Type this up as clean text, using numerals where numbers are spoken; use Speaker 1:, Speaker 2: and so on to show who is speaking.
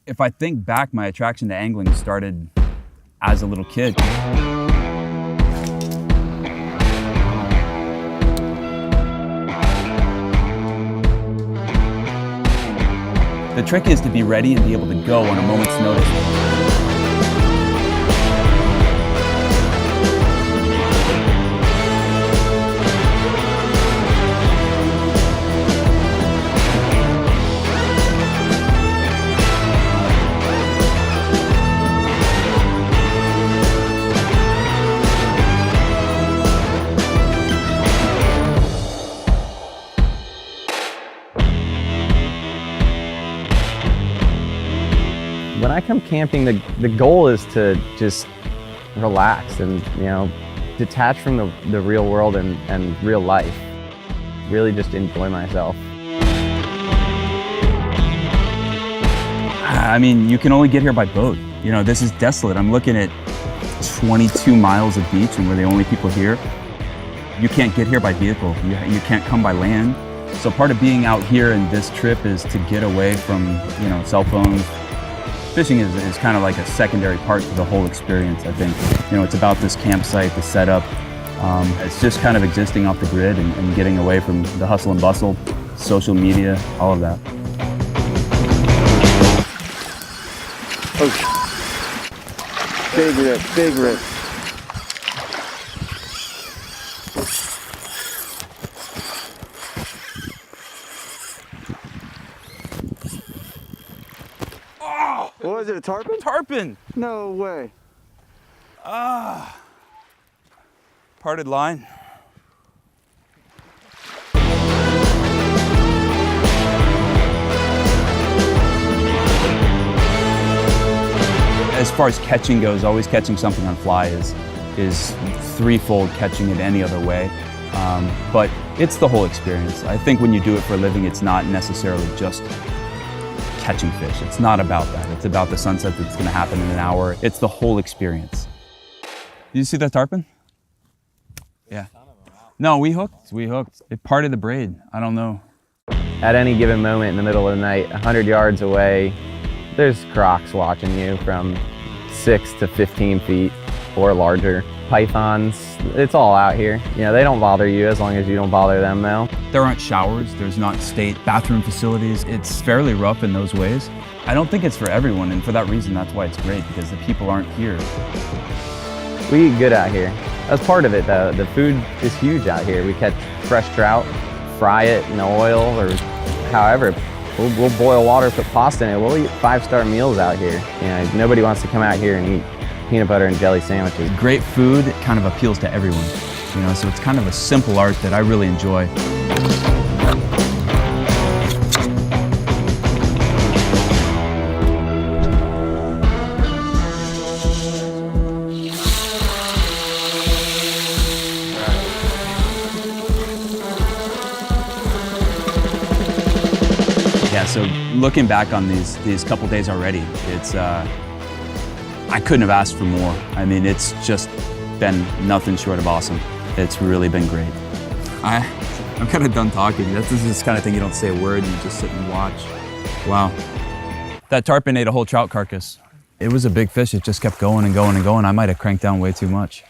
Speaker 1: If I think back, my attraction to angling started as a little kid. The trick is to be ready and be able to go on a moment's notice.
Speaker 2: When I come camping, the goal is to just relax and, detach from the real world and real life. Really just enjoy myself.
Speaker 1: I mean, you can only get here by boat. This is desolate. I'm looking at 22 miles of beach and we're the only people here. You can't get here by vehicle. You can't come by land. So part of being out here in this trip is to get away from, cell phones. Fishing is kind of like a secondary part to the whole experience, I think. It's about this campsite, the setup. It's just kind of existing off the grid and getting away from the hustle and bustle, social media, all of that.
Speaker 3: Oh, big rip. What was it, a tarpon?
Speaker 1: Tarpon!
Speaker 3: No way.
Speaker 1: Parted line. As far as catching goes, always catching something on fly is threefold catching it any other way. But it's the whole experience. I think when you do it for a living, it's not necessarily just catching fish. It's not about that. It's about the sunset that's going to happen in an hour. It's the whole experience. Did you see that tarpon? Yeah. No, we hooked. It parted the braid. I don't know.
Speaker 2: At any given moment in the middle of the night, 100 yards away, there's crocs watching you from 6 to 15 feet or larger. Pythons, it's all out here. They don't bother you as long as you don't bother them though.
Speaker 1: There aren't showers, there's not state bathroom facilities. It's fairly rough in those ways. I don't think it's for everyone, and for that reason, that's why it's great, because the people aren't here.
Speaker 2: We eat good out here. That's part of it though. The food is huge out here. We catch fresh trout, fry it in oil or however. We'll boil water, put pasta in it. We'll eat 5-star meals out here. Nobody wants to come out here and eat peanut butter and jelly sandwiches.
Speaker 1: Great food kind of appeals to everyone, so it's kind of a simple art that I really enjoy. Yeah, so looking back on these couple days already, it's I couldn't have asked for more. I mean, it's just been nothing short of awesome. It's really been great. I'm kind of done talking. This is this kind of thing you don't say a word, you just sit and watch. Wow. That tarpon ate a whole trout carcass. It was a big fish. It just kept going and going and going. I might have cranked down way too much.